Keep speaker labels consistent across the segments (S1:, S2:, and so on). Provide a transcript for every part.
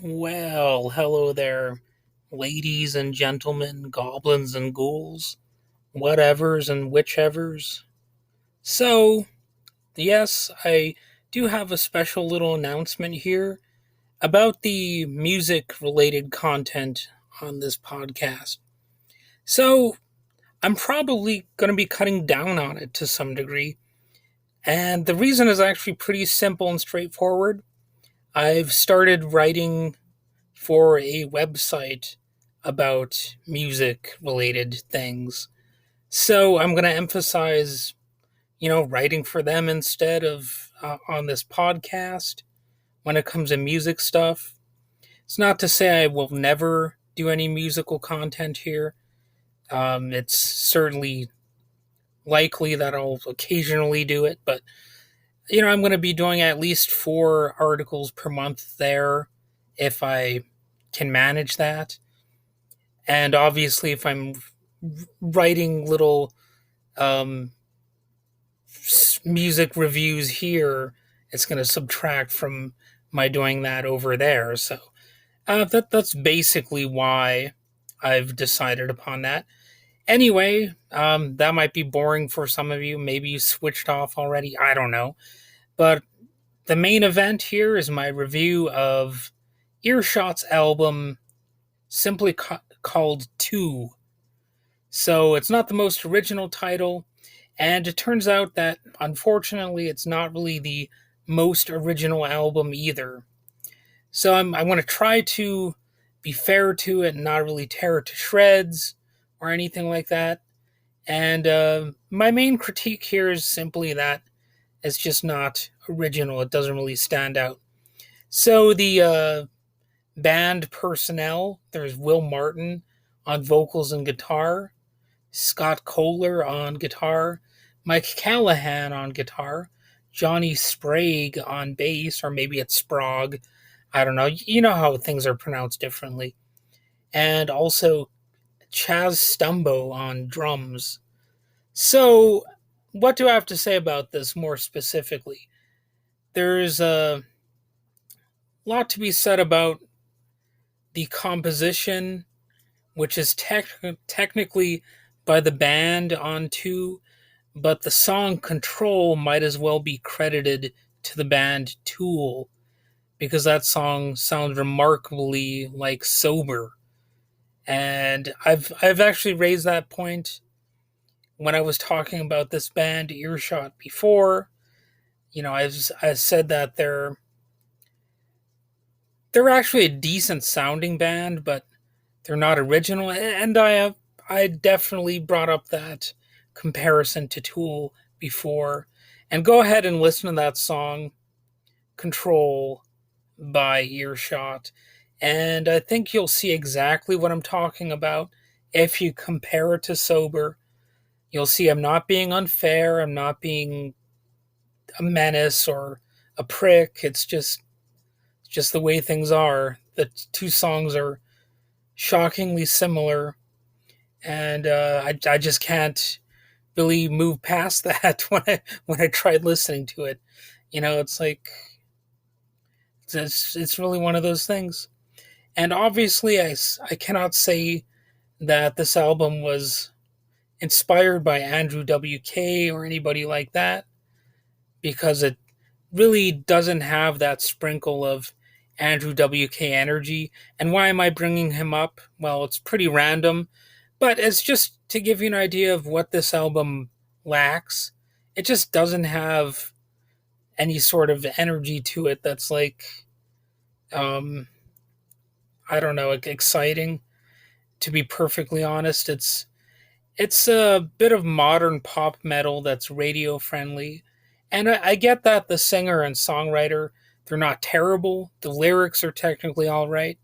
S1: Well, hello there, ladies and gentlemen, goblins and ghouls, whatevers and whichevers. So, yes, I do have a special little announcement here about the music related content on this podcast. So, I'm probably going to be cutting down on it to some degree, and the reason is actually pretty simple and straightforward. I've started writing for a website about music related things. So I'm going to emphasize, writing for them instead of on this podcast when it comes to music stuff. It's not to say I will never do any musical content here. It's certainly likely that I'll occasionally do it, but I'm going to be doing at least 4 articles per month there if I can manage that. And obviously, if I'm writing little um, music reviews here, it's going to subtract from my doing that over there. So that's basically why I've decided upon that. Anyway, that might be boring for some of you. Maybe you switched off already. I don't know. But the main event here is my review of Earshot's album, simply called Two. So it's not the most original title, and it turns out that unfortunately it's not really the most original album either. So I want to try to be fair to it and not really tear it to shreds or anything like that. And my main critique here is simply that it's just not original. It doesn't really stand out. So the band personnel, there's Will Martin on vocals and guitar, Scott Kohler on guitar, Mike Callahan on guitar, Johnny Sprague on bass, or maybe it's Sprague. I don't know. You know how things are pronounced differently. And also Chaz Stumbo on drums. So, what do I have to say about this more specifically? There's a lot to be said about the composition, which is technically by the band on Two, but the song Control might as well be credited to the band Tool because that song sounds remarkably like Sober. And I've actually raised that point when I was talking about this band Earshot before. I said that they're actually a decent sounding band, but they're not original, and I definitely brought up that comparison to Tool before. And go ahead and listen to that song, Control by Earshot, and I think you'll see exactly what I'm talking about if you compare it to Sober. You'll see I'm not being unfair, I'm not being a menace or a prick. It's just the way things are. The two songs are shockingly similar, and I just can't really move past that when I tried listening to it. It's like it's really one of those things. And obviously, I cannot say that this album was inspired by Andrew WK or anybody like that because it really doesn't have that sprinkle of Andrew WK energy. And why am I bringing him up? Well, it's pretty random, but it's just to give you an idea of what this album lacks. It just doesn't have any sort of energy to it that's like, um, I don't know, exciting. To be perfectly honest, it's a bit of modern pop metal that's radio friendly. And I get that the singer and songwriter, they're not terrible. The lyrics are technically all right.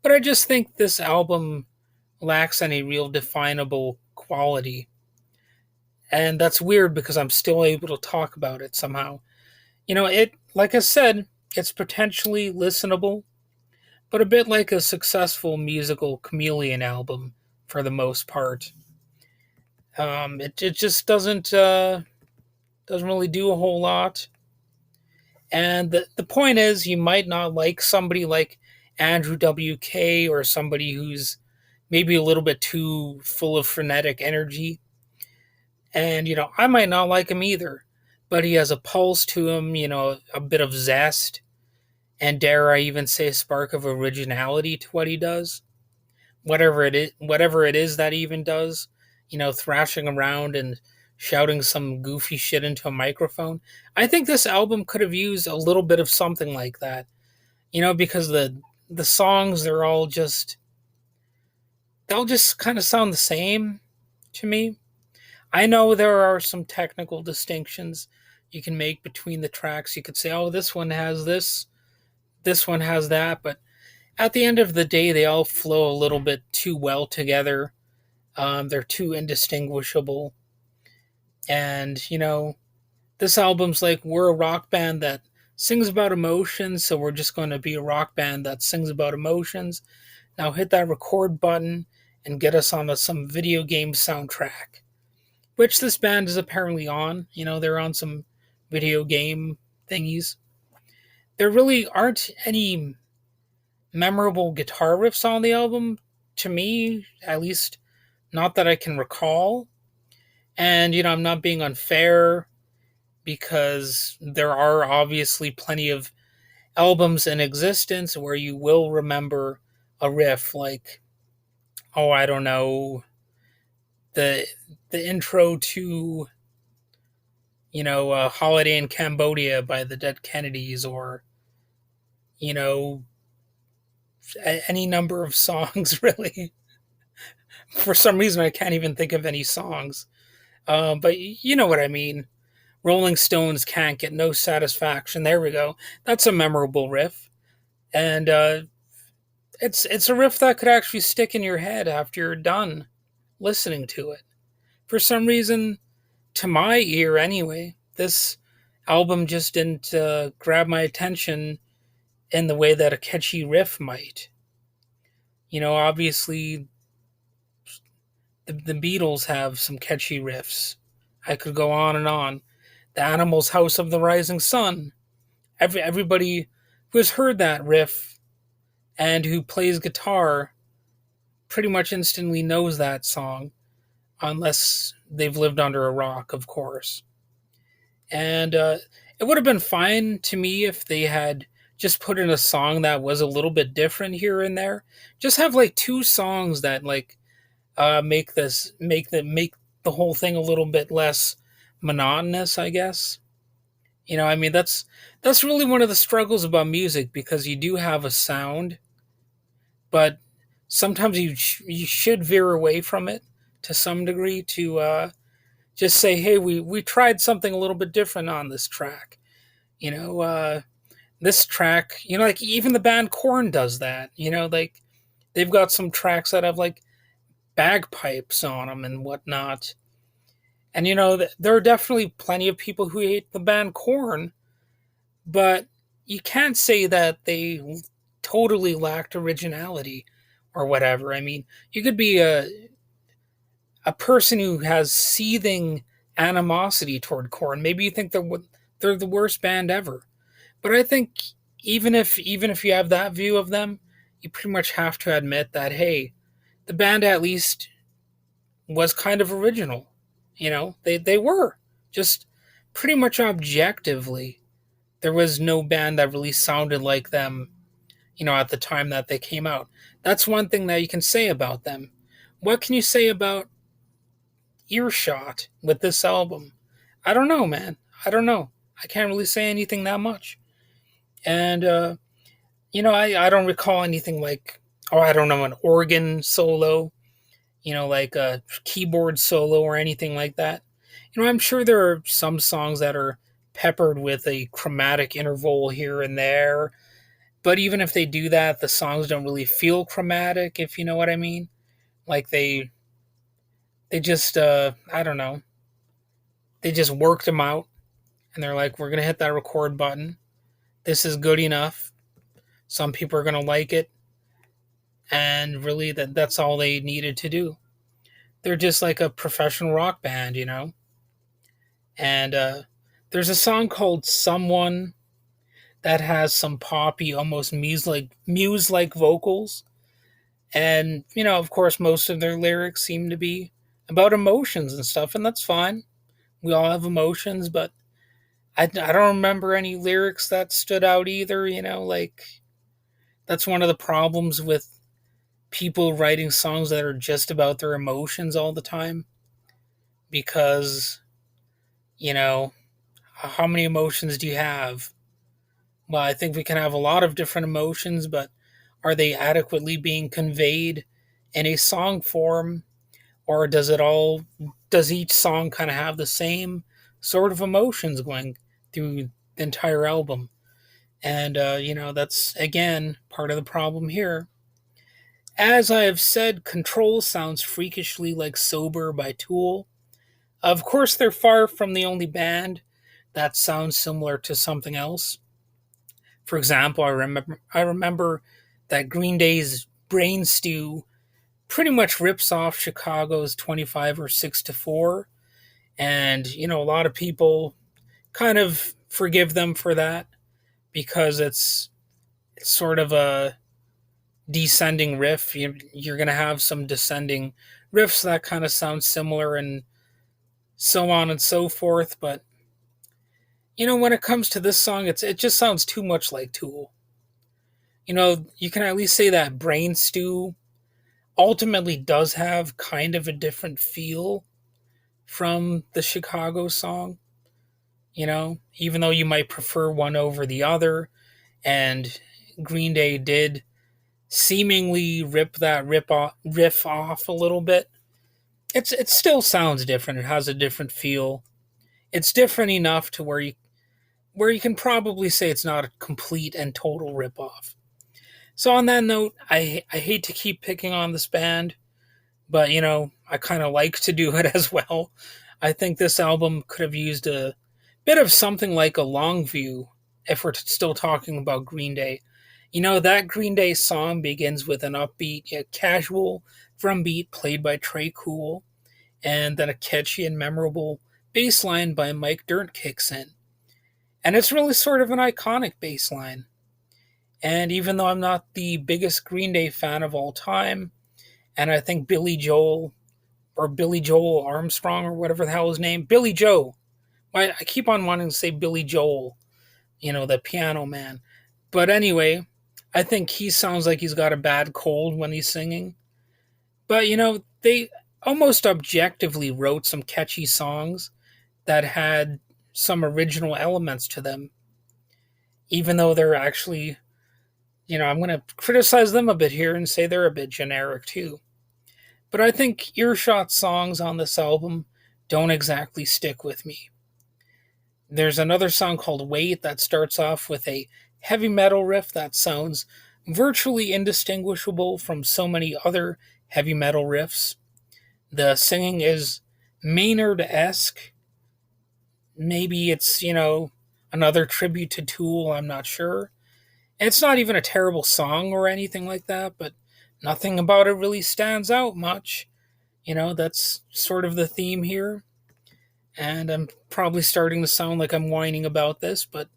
S1: But I just think this album lacks any real definable quality. And that's weird because I'm still able to talk about it somehow. Like I said, it's potentially listenable, but a bit like a successful musical chameleon album for the most part. It just doesn't really do a whole lot. And the point is, you might not like somebody like Andrew WK or somebody who's maybe a little bit too full of frenetic energy. And, I might not like him either, but he has a pulse to him, a bit of zest, and dare I even say a spark of originality to what he does. Whatever it is that he even does, thrashing around and shouting some goofy shit into a microphone. I think this album could have used a little bit of something like that, because the songs they'll just kind of sound the same to me. I know there are some technical distinctions you can make between the tracks. You could say, oh, this one has this one has that, but at the end of the day, they all flow a little bit too well together. They're too indistinguishable. And, this album's like, we're a rock band that sings about emotions, so we're just going to be a rock band that sings about emotions. Now hit that record button and get us on some video game soundtrack, which this band is apparently on. They're on some video game thingies. There really aren't any memorable guitar riffs on the album, to me, at least not that I can recall. And, I'm not being unfair because there are obviously plenty of albums in existence where you will remember a riff like, oh, I don't know, the the intro to Holiday in Cambodia by the Dead Kennedys, or you know any number of songs really. For some reason I can't even think of any songs, but you know what I mean. Rolling Stones Can't Get No Satisfaction. There we go. That's a memorable riff, and it's a riff that could actually stick in your head after you're done listening to it. For some reason, to my ear anyway, this album just didn't grab my attention in the way that a catchy riff might. Obviously, the Beatles have some catchy riffs. I could go on and on. The Animals' House of the Rising Sun. Everybody who has heard that riff and who plays guitar pretty much instantly knows that song, unless they've lived under a rock, of course. And it would have been fine to me if they had just put in a song that was a little bit different here and there. Just have like two songs that like make the whole thing a little bit less monotonous, I guess. I mean that's really one of the struggles about music, because you do have a sound, but sometimes you should veer away from it to some degree to just say, hey, we tried something a little bit different on this track. You know, this track, like even the band Korn does that. Like they've got some tracks that have like bagpipes on them and whatnot. And there are definitely plenty of people who hate the band Korn, but you can't say that they totally lacked originality or whatever. I mean, you could be a person who has seething animosity toward Korn. Maybe you think they're the worst band ever. But I think even if you have that view of them, you pretty much have to admit that, hey, the band at least was kind of original. They were just pretty much objectively. There was no band that really sounded like them, at the time that they came out. That's one thing that you can say about them. What can you say about Earshot with this album? I don't know, man. I don't know. I can't really say anything that much. And, I don't recall anything like, oh, I don't know, an organ solo, like a keyboard solo or anything like that. I'm sure there are some songs that are peppered with a chromatic interval here and there. But even if they do that, the songs don't really feel chromatic, if you know what I mean. Like they just I don't know, they just worked them out, and they're like, we're gonna hit that record button. This is good enough. Some people are gonna like it, and really that's all they needed to do. They're just like a professional rock band. And there's a song called "Someone" that has some poppy, almost muse like vocals. And, of course, most of their lyrics seem to be about emotions and stuff, and that's fine. We all have emotions, but I don't remember any lyrics that stood out either, like that's one of the problems with people writing songs that are just about their emotions all the time because, you know, how many emotions do you have? Well, I think we can have a lot of different emotions, but are they adequately being conveyed in a song form, or does each song kind of have the same sort of emotions going through the entire album? And that's again part of the problem here. As I have said, Control sounds freakishly like Sober by Tool. Of course, they're far from the only band that sounds similar to something else. For example, I remember that Green Day's Brain Stew pretty much rips off Chicago's 25 or 6 to 4, and a lot of people kind of forgive them for that because it's sort of a descending riff. You're going to have some descending riffs that kind of sound similar and so on and so forth, but when it comes to this song, it just sounds too much like Tool. You can at least say that Brain Stew ultimately does have kind of a different feel from the Chicago song, even though you might prefer one over the other. And Green Day did seemingly rip that riff off a little bit. It still sounds different. It has a different feel. It's different enough to where you can probably say it's not a complete and total rip off. So on that note, I hate to keep picking on this band, but I kind of like to do it as well. I think this album could have used a bit of something like a long view if we're still talking about Green Day. That Green Day song begins with an upbeat yet casual drum beat played by Trey Cool, and then a catchy and memorable bass line by Mike Dirnt kicks in. And it's really sort of an iconic bass line. And even though I'm not the biggest Green Day fan of all time, and I think Billy Joel Armstrong or whatever the hell his name, Billy Joe. I keep on wanting to say Billy Joel, the piano man. But anyway, I think he sounds like he's got a bad cold when he's singing. But they almost objectively wrote some catchy songs that had some original elements to them, even though they're actually, I'm going to criticize them a bit here and say they're a bit generic too. But I think Earshot songs on this album don't exactly stick with me. There's another song called Wait that starts off with a heavy metal riff that sounds virtually indistinguishable from so many other heavy metal riffs. The singing is Maynard esque. Maybe it's, another tribute to Tool, I'm not sure. And it's not even a terrible song or anything like that, but nothing about it really stands out much. That's sort of the theme here. And I'm probably starting to sound like I'm whining about this, but,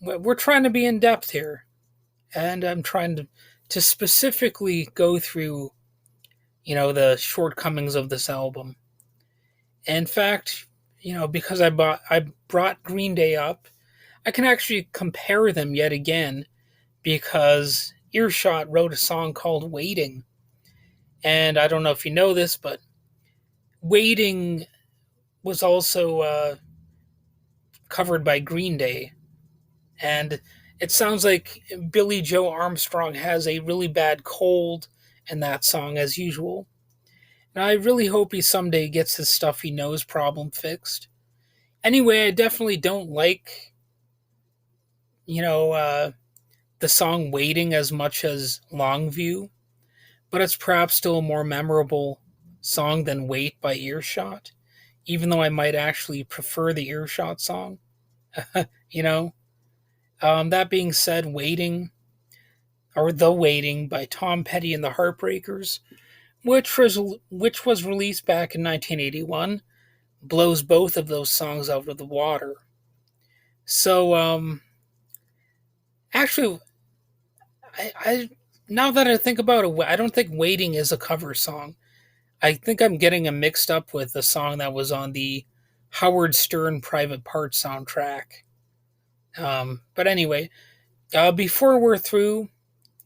S1: we're trying to be in depth here. And I'm trying to specifically go through, the shortcomings of this album. In fact, because I brought Green Day up, I can actually compare them yet again because Earshot wrote a song called Waiting. And I don't know if you know this, but Waiting was also covered by Green Day. And it sounds like Billy Joe Armstrong has a really bad cold in that song, as usual. And I really hope he someday gets his stuffy nose problem fixed. Anyway, I definitely don't like, you know, uh, the song Waiting as much as Longview, but it's perhaps still a more memorable song than Wait by Earshot, even though I might actually prefer the Earshot song. you know, that being said, Waiting, or The Waiting by Tom Petty and the Heartbreakers, which was released back in 1981, blows both of those songs out of the water. So, Actually, I now that I think about it, I don't think "Waiting" is a cover song. I think I'm getting it mixed up with the song that was on the Howard Stern Private Parts soundtrack. But anyway, before we're through,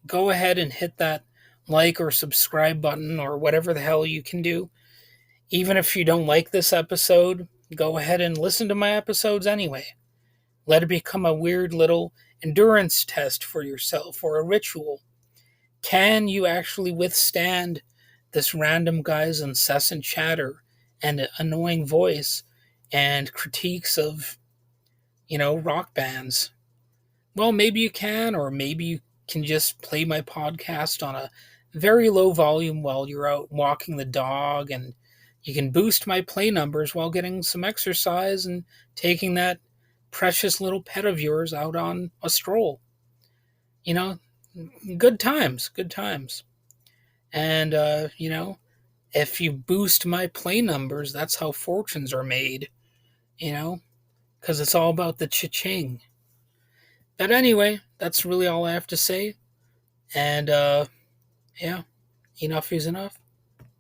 S1: go ahead and hit that like or subscribe button or whatever the hell you can do. Even if you don't like this episode, go ahead and listen to my episodes anyway. Let it become a weird little endurance test for yourself or a ritual. Can you actually withstand this random guy's incessant chatter and annoying voice and critiques of, rock bands? Well, maybe you can, or maybe you can just play my podcast on a very low volume while you're out walking the dog, and you can boost my play numbers while getting some exercise and taking that precious little pet of yours out on a stroll. You know, good times, good times. And, if you boost my play numbers, that's how fortunes are made, you know, because it's all about the cha-ching. But anyway, that's really all I have to say. And, yeah, enough is enough.